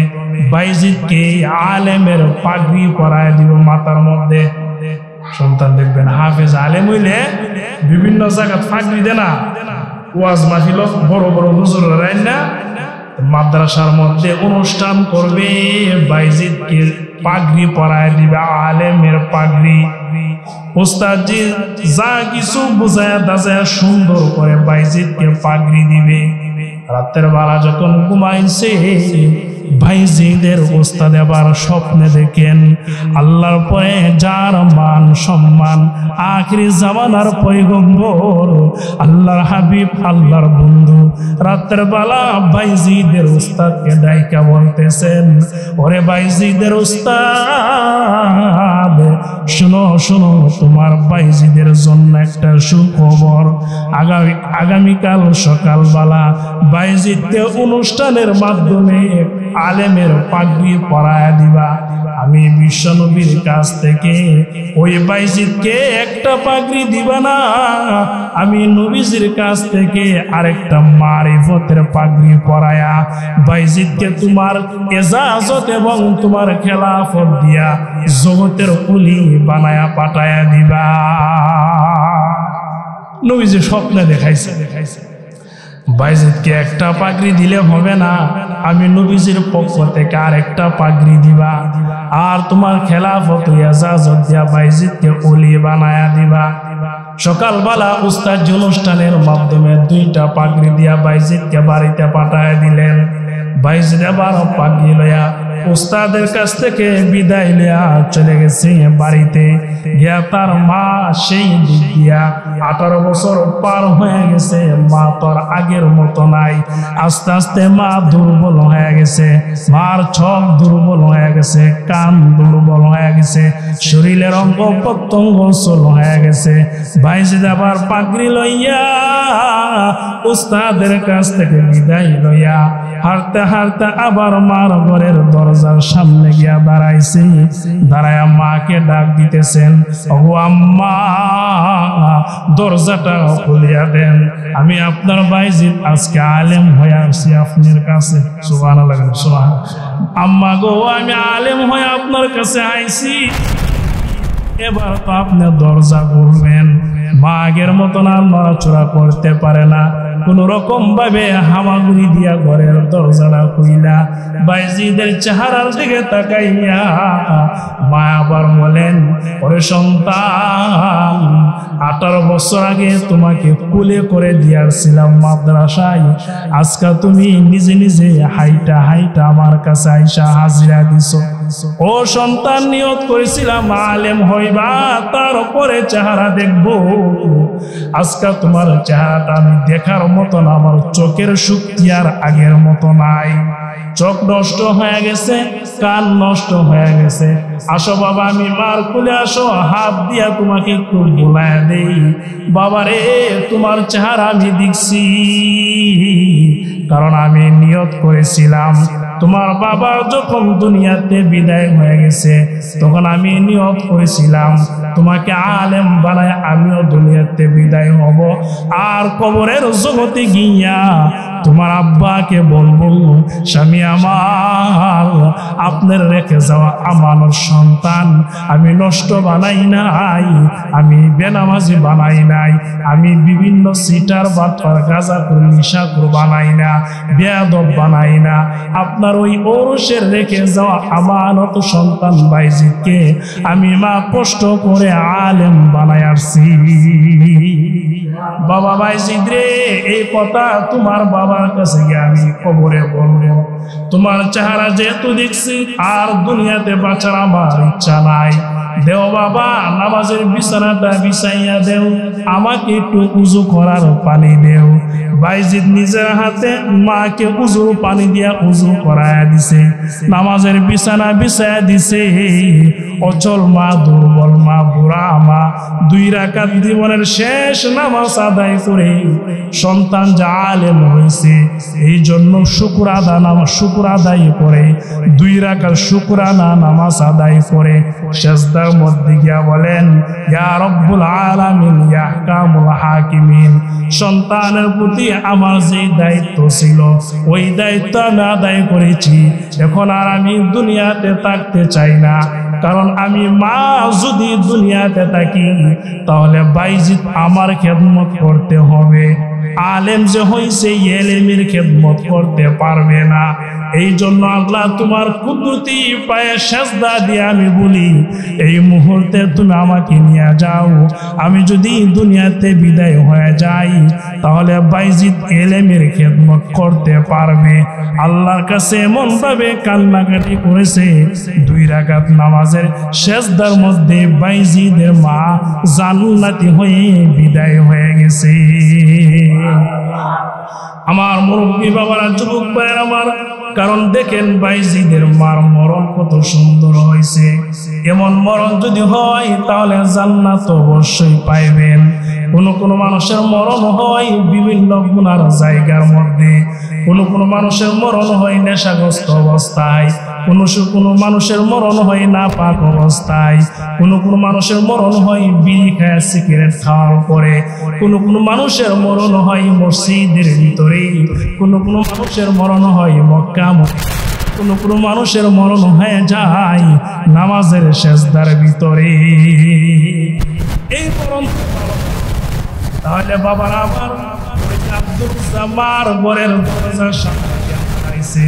বাইজিদকে আলেমের পাগড়ি পরায় দিব মাথার মধ্যে। সন্তান দেখবেন হাফেজ আলেম হইলে বিভিন্ন জায়গা পাগড়ি দেয় না, ওয়াজ মাহফিল বড় বড় হুজুররা রাইন না, মাদ্রাসার মধ্যে অনুষ্ঠান করবে, বাইজিদকে পাগড়ি পরায় দিবে, আলেমের পাগড়ি। উস্তাদ জি যা কিছু বুঝায় দাজায় সুন্দর করে বাইজিদকে পাগড়ি দিবে। রাতের বেলা যখন ঘুমাইছে, বাইজিদের উস্তাদ এবার স্বপ্নে দেখেন আল্লাহর পরে যার মান সম্মান, আখিরি জামানার পয়গম্বর, আল্লাহর হাবিব, আল্লাহর বন্ধু, রাতের বেলা বাইজিদের উস্তাদকে ডাইকা বলতেছেন, ওরে বাইজিদের উস্তাদ শুনো শুনো, তোমার বাইজিদের জন্য একটা সুখবর। আগামীকাল সকালবেলা বাইজিদকে অনুষ্ঠানের মাধ্যমে আলেমের পাগড়ি পরায়া দিবা। আমি বিশ্বনবীর কাছ থেকে ওই বাইজিদকে একটা পাগড়ি দিবা না, আমি নবীজির কাছ থেকে আরেকটা মারিফতের পাগড়ি পরায়া বাইজিদকে তোমার এজাজত এবং তোমার খেলাফত দিয়া জগতের কুলি বানায়া পাঠায়া দিবা। নবীজি স্বপ্নে দেখাইছে বাইজিদকে একটা পাগড়ি দিলে হবে না, আমি নবীজির পক্ষ থেকে আরেকটা পাগড়ি দিবা, আর তোমার খেলাফত ইজাজত দিয়া বাইজিদকে ওলি বানায়া দিবা। সকালবেলা উস্তাদ অনুষ্ঠানের মাধ্যমে 2টা পাগড়ি দিয়া বাইজিদকে বাড়িতে পাঠায় দিলেন। বাইজিদ আবার পাগড়ি লয়া উস্তাদের কাছ থেকে বিদায় লয়া চলে গেছে বাড়িতে গিয়া। তার মা সেই দিক দিয়া 18 বছর পার হয়ে গেছে, মা তোর আগের মতো নাই। আস্তে আস্তে মা দুর্বল হয়ে গেছে, মার চোখ দুর্বল হয়ে গেছে, কান দুর্বল হয়ে গেছে, শরীরের অঙ্গ প্রত্যঙ্গ চল হয়ে গেছে। বাইজিদ আবার পাগড়ি লইয়া উস্তাদের কাছ থেকে বিদায় লইয়া হাঁটতে হাঁটতে আবার মার ঘরের দরজার সামনে গিয়া দাঁড়াইছে। দাঁড়ায়া মাকে ডাক দিতেছেন, ও আম্মা দরজাটা খুলিয়া দেন, আমি আপনার বাইজিদ আজকে আলেম হয়ে আসছি আপনার কাছে। সুবহানাল্লাহ, সুবহানাল্লাহ। আম্মা গো, আমি আলেম হয়ে আপনার কাছে আইছি, এবার তো আপনি দরজা খুলবেন। মা আগের মতন আর নড়াচড়া করতে পারে না, কোন রকম ভাবে হামাগুড়ি দিয়া ঘরের দরজাটা খুইলা বাইজিদের চেহারার দিকে তাকাইয়া মা আবার বলেন, ওরে সন্তান, 18 বছর আগে তোমাকে কুলে করে দিয়াছিলাম মাদ্রাসায়, আজকে তুমি নিজে নিজে হাইটা হাইটা আমার কাছে আইসা হাজিরা দিছো। ও সন্তান, নিয়ত করেছিলাম আলেম হইবা, তারপরে চেহারা দেখবো। আজকে তোমার চেহারাটা আমি দেখার মতন আমার চোখের শক্তি আর আগের মতো নাই। চোখ নষ্ট হয়ে গেছে, কান নষ্ট হয়ে গেছে। আসো বাবা, আমি মার কুলে আসো, হাত দিয়া তোমাকে একটু বোলায় দেই। বাবা রে, তোমার চেহারা আমি দেখছি, কারণ আমি নিয়ত করেছিলাম তোমার বাবা যখন দুনিয়াতে বিদায় হয়ে গেছে, তখন আমি নিয়ত করেছিলাম তোমাকে আলেম বানায় আমিও দুনিয়াতে বিদায় হব, আর কবরের জগতে গিয়া তোমার আব্বাকে বলবো, স্বামী আমার, আপনার রেখে যাওয়া আমানত সন্তান আমি নষ্ট বানাই নাই, আমি বেনামাজি বানাই নাই, আমি বিভিন্ন সিটার বাটপার গাঁজাখোর নিশাখোর বানাই না, বেয়াদব বানাই না, আপনার ওই ঔরসের রেখে যাওয়া আমানত সন্তান বাইজিদকে আমি মা কষ্ট করে আলেম বানায় আসছি। বাবা বাইজিদ রে, এই কথা তোমার বাবার কাছে গিয়ে আমি কবরে বলবো। তোমার চেহারা যেহেতু দেখছি আর দুনিয়াতে বাঁচার আমার ইচ্ছা নাই, দেও বাবা, নামাজের বিছানাটা বিছাইয়া দেও, আমাকে একটু উজু করার পানি দেও। বাইজিদ নিজের হাতে মাকে উজু পানি দিয়া উজু করায়া দিছে, নামাজের বিছানা বিছাইয়া দিছে। অচল মা, দুর্বল মা, বুড়া মা 2 রাকাত জীবনের শেষ নামাজ আদায় করে সন্তান যা আলেম হয়েছে, এই জন্য শুকর আদায় করে 2 রাকাত শুকরানা নামাজ আদায় করে সেজদার মধ্যে গিয়া বলেন, ইয়া রব্বুল আলামিন, ইয়া আহকামুল হাকিমিন, সন্তানের প্রতি আমার যে দায়িত্ব ছিল ওই দায়িত্ব আমি আদায় করেছি। এখন আর আমি দুনিয়াতে থাকতে চাই না, কারণ আমি মা যদি দুনিয়াতে থাকি তাহলে বাইজিদ আমার খেদমত করতে হবে, আলেম যে হইছে এলেমের খেদমত করতে পারবে না। এই জন্য আল্লাহ তোমার কুদরতি পায়ে সেজদা দিয়ে আমি বলি, এই মুহূর্তে তুমি আমাকে নিয়ে যাও। আমি যদি দুনিয়াতে বিদায় হয়ে যাই তাহলে বাইজিদ এলেমের খেদমত করতে পারবে। আল্লাহর কাছে এমন ভাবে কান্নাকাটি করেছে, 2 রাকাত নামাজের সেজদার মধ্যে বাইজিদের মা জান্নাতি হয়ে বিদায় হয়ে গেছে। আমার মুরব্বী বাবারা, যুবক ভাইয়ের আমার, কারণ দেখেন বাইজিদের মার মরণ কত সুন্দর হয়েছে। এমন মরণ যদি হয় তাহলে জান্নাত অবশ্যই পাইবেন। কোন মানুষের মরণ হয় বিভিন্ন গুনার জায়গার মধ্যে, কোন মানুষের মরণ হয় নেশাগ্রস্ত অবস্থায়, কোন মানুষের মরণ হয় নাপাক অবস্থায়, কোন মানুষের মরণ হয় বিড়ি খায় সিগারেট খাওয়ার পরে, কোন মানুষের মরণ হয় মসজিদের ভিতরে, কোন মানুষের মরণ হয় মক্কা, কোন মানুষের মরণ হয়ে যায় নামাজের সেজদার ভিতরে। এই মরণ তাহলে বাবারা আমার আব্দুল জামার ঘরের দরজার সামনে দাঁড়াইছে,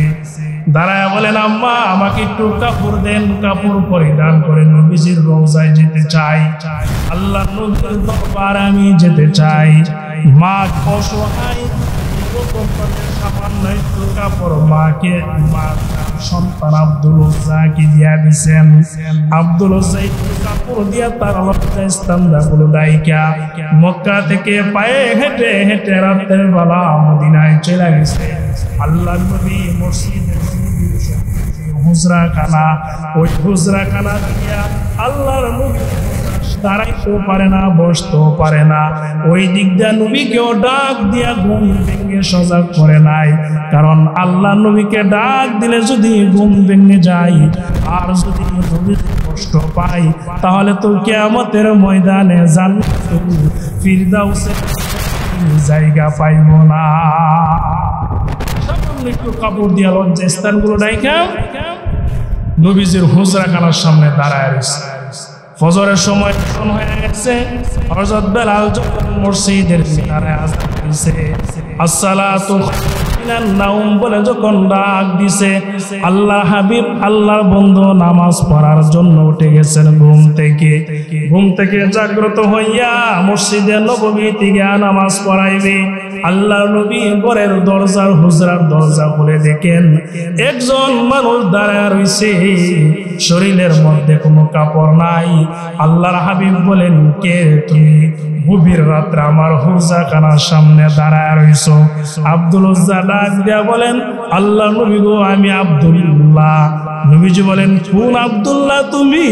দাঁড়ায় বলেন আম্মা আমাকে একটু কাপড় দেন, কাপড় পরিধান করে নবীজির রওজায় যেতে চাই, আল্লাহ নবীর দরবারে আমি যেতে চাই। মা অসহায় সামান্য একটু কাপড় মাকে সন্তান আব্দুল উজ্জাকে দিয়া দিছেন। আব্দুল উজ্জা কাপড় দিয়া তার লজ্জাস্থানগুলো ডাইকা মক্কা থেকে পায়ে হেঁটে হেঁটে রাতের বেলা মদিনায় চলে গেছে। আল্লাহ নবী মসজিদের হুজরাখানা, ওই হুজরাখানা দিয়া আল্লাহর নবী দাঁড়াইতেও পারে না, বসতেও পারে না। ওই দিক দিয়ে নবীকেও ডাক দিয়া ঘুম ভেঙে সজাগ করে নাই, কারণ আল্লাহ নবীকে ডাক দিলে যদি ঘুম ভেঙে যায় আর যদি নবীর কষ্ট পাই তাহলে তো কিয়ামতের ময়দানে জান্নাতুল ফিরদাউসের জায়গা পাইব না। সামান্য একটু কাপড় দিয়া লজ্জাস্থানগুলো ডাইকা নবীজির হুজরাখানার সামনে দাঁড়ায় রয়েছে। ফজরের সময় হয়ে গেছে, হযরত বেলাল যখন মসজিদের মিনারে আযান দিছে, আসসালাতু মিনান নাওম বলে যখন ডাক দিছে, আল্লাহ হাবিব আল্লাহর বন্ধু নামাজ পড়ার জন্য উঠে গেছেন ঘুম থেকে জাগ্রত হইয়া মসজিদে নববীতে গিয়া নামাজ পড়াইবে। আল্লাহ নবী ঘরের দরজার হুজরার দরজা খুলে দেখেন একজন মানুষ দাঁড়ায় রইছে, শরীরের মধ্যে কোনো কাপড় নাই। আল্লাহর হাবিব বলেন, কে তুমি? গভীর রাত্রে আমার হুজরাখানার সামনে দাঁড়ায় রইছো। আব্দুল উজ্জা ডাক দিয়া বলেন, আল্লাহ নবী গো আমি আব্দুল্লাহ। নবীজি বলেন, কোন আব্দুল্লাহ তুমি?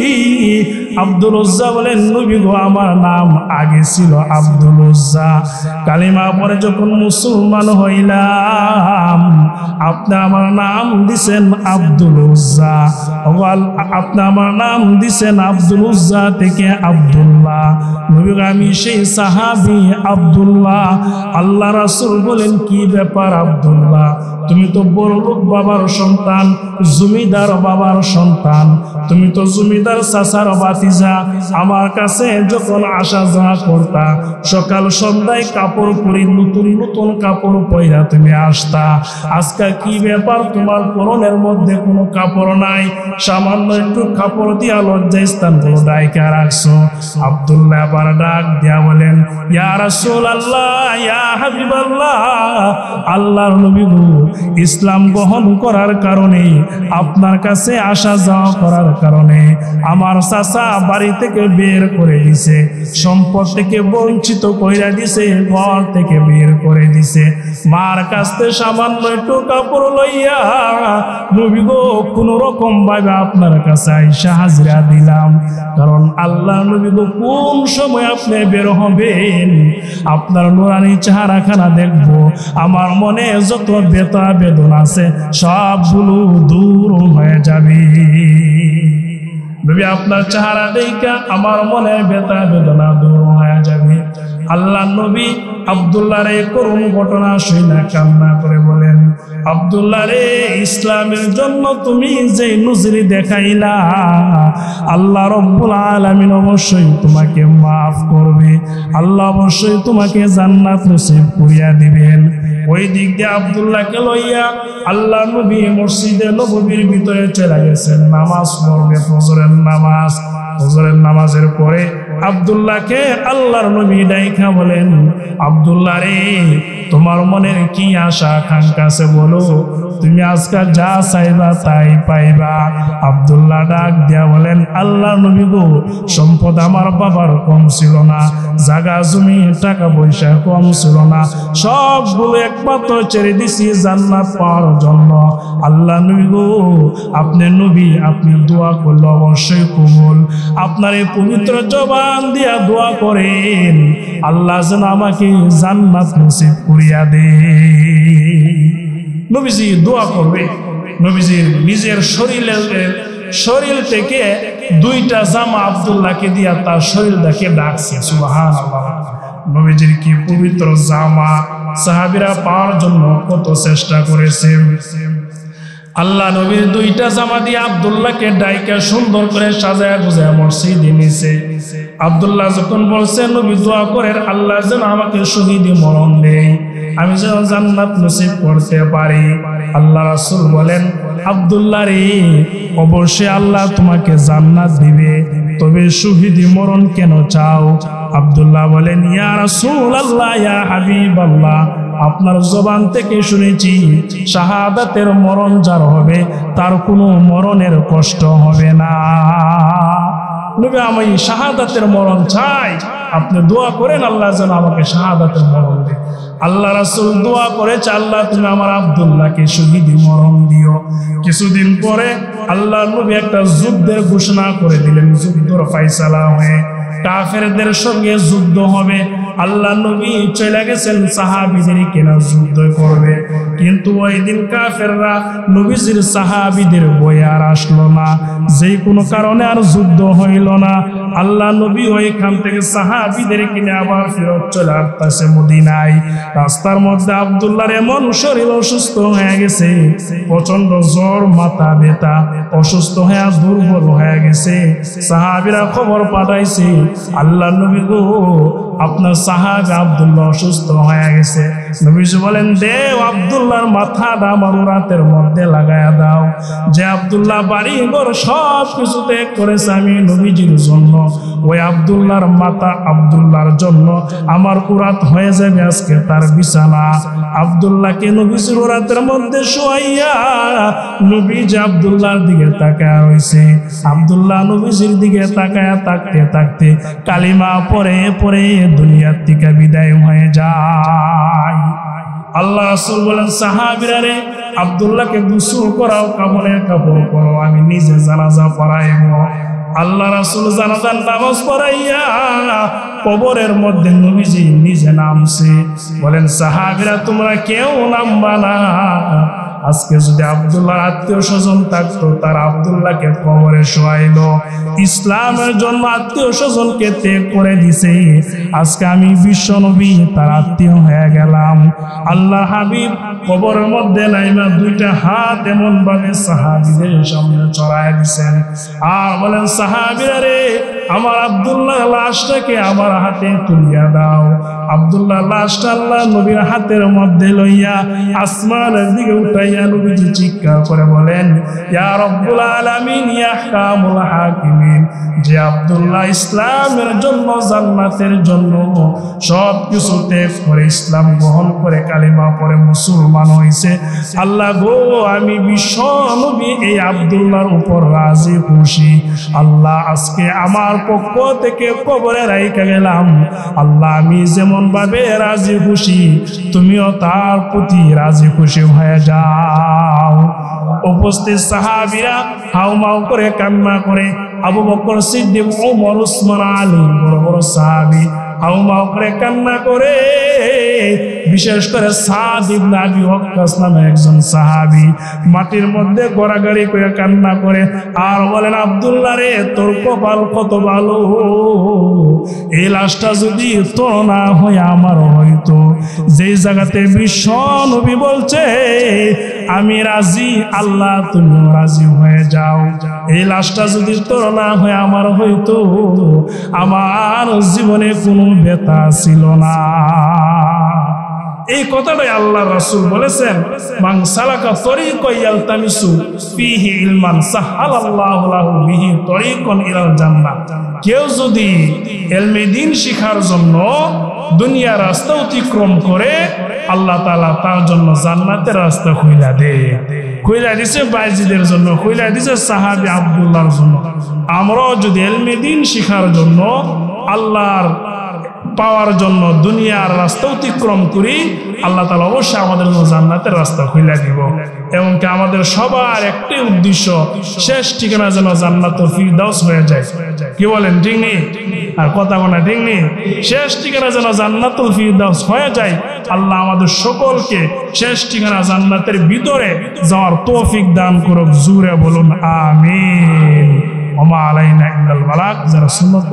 আব্দুল উজ্জা বলেন, নবী গো আমার নাম আগে ছিল আব্দুল উজ্জা, কালিমা পরে যখন মুসলমান হইলাম আপনি আমার নাম দিছেন আব্দুল উজ্জা। আপনি আমার নাম দিছেন আব্দুল উজ্জা থেকে আব্দুল্লাহ। নবী গো আমি সেই সাহাবী আব্দুল্লাহ। আল্লাহ রাসূল বলেন, কি ব্যাপার আব্দুল্লাহ? তুমি তো বড় লোক বাবার সন্তান, জমিদার বাবার সন্তান, তুমি তো জমিদার চাচার ভাতিজা। আমার কাছে যখন আসা যাওয়া করতা সকাল সন্ধ্যায় কাপড় পরি, নতুন নতুন কাপড় পয়রা তুমি আসতা। আজকে কি ব্যাপার তোমার পরনের মধ্যে কোনো কাপড় নাই? সামান্য একটু কাপড় দিয়া লজ্জাস্থানগুলো ডাইকা রাখছো। আব্দুল্লাহ আবার ডাক দিয়া বলেন, ইয়া রাসূলুল্লাহ, ইয়া হাবিবাল্লাহ, আল্লাহর নবী গো ইসলাম গ্রহণ করার কারণে, আপনার কাছে আসা যাওয়া করার কারণে আমার চাচা বাড়ি থেকে বের করে দিছে, সম্পদ থেকে বঞ্চিত কইরা দিছে, ঘর থেকে বের করে দিছে। মার কাছ থেকে সামান্য একটু কাপড় লইয়া নবী গো কোন রকম ভাবে আপনার কাছে আইসা হাজিরা দিলাম, কারণ আল্লাহ নবী গো কোন সময় আপনি বের হবেন আপনার নুরানি চেহারাখানা দেখবো, আমার মনে যত ব্যথা বেদনা আছে সবগুলো দূর হয়ে যাবে। নবী আপনার চেহারা দেখা আমার মনে ব্যথা বেদনা দূর হয়ে যাবে। আল্লাহ নবী আব্দুল্লাহ রে করুণ ঘটনা শুনে কান্না করে বলেন, আব্দুল্লাহ রে ইসলামের জন্য তুমি যে নজরি দেখাইলা আল্লাহ রব্বুল আলামিন অবশ্যই তোমাকে মাফ করবে, আল্লাহ অবশ্যই তোমাকে জান্নাত নসিব করিয়া দিবেন। ওই দিক দিয়ে আব্দুল্লাহকে লইয়া আল্লাহ নবী মসজিদে নববীর ভিতরে চলে গেছেন নামাজ পড়বে, ফজরের নামাজ। ফজরের নামাজের পরে আব্দুল্লাহকে আল্লাহর নবী ডাইকা বলেন, আব্দুল্লাহ রে তোমার মনের কি আশা আকাঙ্ক্ষা আছে বলো, তুমি আজকে যা চাইবা তাই পাইবা। আব্দুল্লাহ ডাক দিয়া বলেন, আল্লাহর নবী গো সম্পদ আমার বাবার কম ছিল না, জায়গা জমি টাকা পয়সা কম ছিল না, সবগুলো একমাত্র ছেড়ে দিছি জান্নাত পাওয়ার জন্য। আল্লাহ নবী গো আপনি নবী, আপনি দোয়া করলে অবশ্যই কবুল। আপনার এই পবিত্র জবান দিয়া দোয়া করেন আল্লাহ যেন আমাকে জান্নাত নসিব করিয়া দে। নবীজি দোয়া করবে। নবীজির নিজের শরীর থেকে দুইটা জামা আব্দুল্লাহকে দিয়া তার শরীরটাকে ডাকছে। সুবহানাল্লাহ, নবীজির কি পবিত্র জামা সাহাবীরা পাওয়ার জন্য কত চেষ্টা করেছে। আল্লাহ নবীর দুইটা জামা দিয়ে আব্দুল্লাহকে ডাইকা সুন্দর করে সাজায় গুজায় মসজিদে নিছে। আব্দুল্লাহ যখন বলছেন নবী দোয়া করেন আল্লাহ যেন আমাকে শহীদ মরণ দেয়, আমি যেন জান্নাত নসিব করতে পারি। আল্লাহ রাসূল বলেন, আব্দুল্লাহ রে, অবশ্যই আল্লাহ তোমাকে জান্নাত দিবে, তবে শহীদ মরণ কেন চাও? আব্দুল্লাহ বলেন, ইয়া রাসূলুল্লাহ, ইয়া হাবিবাল্লাহ, আপনার জবান থেকে শুনেছি শাহাদাতের মরণ যার হবে তার কোনো মরণের কষ্ট হবে না। নবী, আমি শাহাদাতের মরণ চাই, আপনি দোয়া করেন আল্লাহ যেন আমাকে শাহাদাতের মরণ দেয়। আল্লাহ রাসূল দোয়া করেছে, আল্লাহ তুমি আমার আব্দুল্লাহকে শহীদ মরণ দিও। কিছুদিন পরে আল্লাহ নবী একটা যুদ্ধের ঘোষণা করে দিলেন, যুদ্ধের ফয়সালা হয়ে কাফেরদের সঙ্গে যুদ্ধ হবে। আল্লাহ নবী চলে গেছেন সাহাবীদের কেনা যুদ্ধ করবে, কিন্তু ওই দিন কাফেররা নবীজির সাহাবীদের বই আর আসলো না, যে কোনো কারণে আর যুদ্ধ হইল না। আল্লাহ নবী ওইখান থেকে সাহাবীদের কিনে আবার ফেরত চলে আসতেছে মদিনায়। রাস্তার মধ্যে আব্দুল্লাহর এমন শরীর অসুস্থ হয়ে গেছে, প্রচন্ড জ্বর, মাথা ব্যথা, অসুস্থ হয়ে দুর্বল হয়ে গেছে। সাহাবীরা খবর পাঠাইছে, আল্লাহ নবী গো, আপনার সাহাবী আব্দুল্লাহ অসুস্থ হয়ে গেছে। নবীজি বলেন, দেও আব্দুল্লাহর মাথাটা আমার রাতের মধ্যে লাগায়া দাও। যে আব্দুল্লাহ বাড়ি ঘর সব কিছু ত্যাগ করেছে আমি নবীজির জন্য, ওই আব্দুল্লাহর মাথা, আব্দুল্লাহর জন্য আমার উরাত হয়ে যাবে আজকে তার বিছানা। আব্দুল্লাহকে নবীজির রাতের মধ্যে শোয়াইয়া নবীজি আব্দুল্লাহর দিকে তাকায় রয়েছে। আব্দুল্লাহ নবীজির দিকে তাকায় থাকতে থাকতে কালিমা পড়ে পড়ে দুনিয়ার থেকে বিদায় হয়ে যায়। আল্লাহ রাসূল বলেন, সাহাবীরা রে, আব্দুল্লাহকে গোসল করাও, কাফনের কাপড় পরো, আমি নিজে জানাজা পড়াইব। আল্লাহ রাসূল জানাজার নামাজ পড়াইয়া কবরের মধ্যে নবীজি নিজে নামছে। বলেন, সাহাবীরা তোমরা কেউ নামবা না। আজকে যদি আব্দুল্লাহর আত্মীয় স্বজন থাকতো, তার আব্দুল্লাহকে কবরে শোয়াইলো, ইসলামের জন্য আত্মীয় স্বজনকে ত্যাগ করে দিছে। আজকে আমি বিশ্ব নবী তার আত্মীয় হয়ে গেলাম। আল্লাহ হাবিব কবরের মধ্যে নাইমা দুইটা হাত এমন ভাবে সাহাবীদের সামনে চড়ায় দিছেন, আর বলেন, সাহাবীরা রে, আমার আব্দুল্লাহ লাশটাকে আমার হাতে তুলিয়া দাও। আব্দুল্লাহ লাশটা আল্লাহ নবীর হাতের মধ্যে লইয়া আসমানের দিকে উঠাইয়া নবীজি চিৎকার করে বলেন, ইয়া রব্বুল আলামিন, ইয়া আহকামুল হাকিমিন, যে আব্দুল্লাহ ইসলামের জন্য, জান্নাতের জন্য সব কিছু ত্যাগ করে ইসলাম গ্রহণ করে কালিমা পড়ে মুসলমান হয়েছে, আল্লাহ গো, আমি বিশ্ব নবী এই আব্দুল্লাহর উপর রাজি খুশি। আল্লাহ আজকে আমার পক্ষ থেকে কবরে রাইখা গেলাম, আল্লাহ আমি যেমন ভাবে রাজি খুশি তুমিও তার প্রতি রাজি খুশি হয়ে যাও। উপস্থিত সাহাবীরা হাউমাউ করে কান্না করে, আবু বকর সিদ্দিক, ওমর, উসমান, আলী, বড় বড় সাহাবী হাউমাউ করে কান্না করে। বিশেষ করে সাদ ইবনে আবি ওয়াক্কাস নামে একজন সাহাবী মাটির মধ্যে গড়াগড়ি করে কান্না করে আর বলেন, আব্দুল্লাহ রে, তোর কপাল কত ভালো, এই লাশটা যদি তোর না হয় আমার হয়তো। যেই জায়গাতে বিশ্ব নবী বলছে আমি রাজি, আল্লাহ তুমি রাজি হয়ে যাও, এই লাশটা যদি তোর না হয় আমার হয়তো, আমার জীবনে কোনো ব্যথা ছিল না। এই কথাটাই আল্লাহ রাসূল বলেছেন, মান সালাকা তরিকান ইয়ালতামিসু ফীহি ইলমান সাহালাল্লাহু লাহু বিহি তরিকান ইলাল জান্নাহ। কেউ যদি ইলমে দ্বীন শিখার জন্য দুনিয়ার রাস্তা অতিক্রম করে, আল্লাহ তাআলা তার জন্য জান্নাতের রাস্তা খুইলা দেয়। খুইলা দিছে বাইজিদের জন্য, খুইলা দিছে সাহাবী আব্দুল্লাহর জন্য। আমরাও যদি ইলমে দ্বীন শিখার জন্য, আল্লাহর পাওয়ার জন্য দুনিয়ার রাস্তা অতিক্রম করি, আল্লাহ তাআলা অবশ্যই আমাদের জন্য জান্নাতের রাস্তা খুলে দিব। এমনকি আমাদের সবার একটি উদ্দেশ্য, শেষ ঠিকানা যেন জান্নাতুল ফিরদাউস হয়ে যায়। কি বলেন, ঠিক নেই? আর কথা বলা ঠিক নেই? শেষ ঠিকানা যেন জান্নাতুল ফিরদাউস হয়ে যায়। আল্লাহ আমাদের সকলকে শেষ ঠিকানা জান্নাতের ভিতরে যাওয়ার তৌফিক দান করুক। জোরে বলুন আমিন। ওয়া মা আলাইনা ইল্লাল বালাগ। যারা সুন্নাত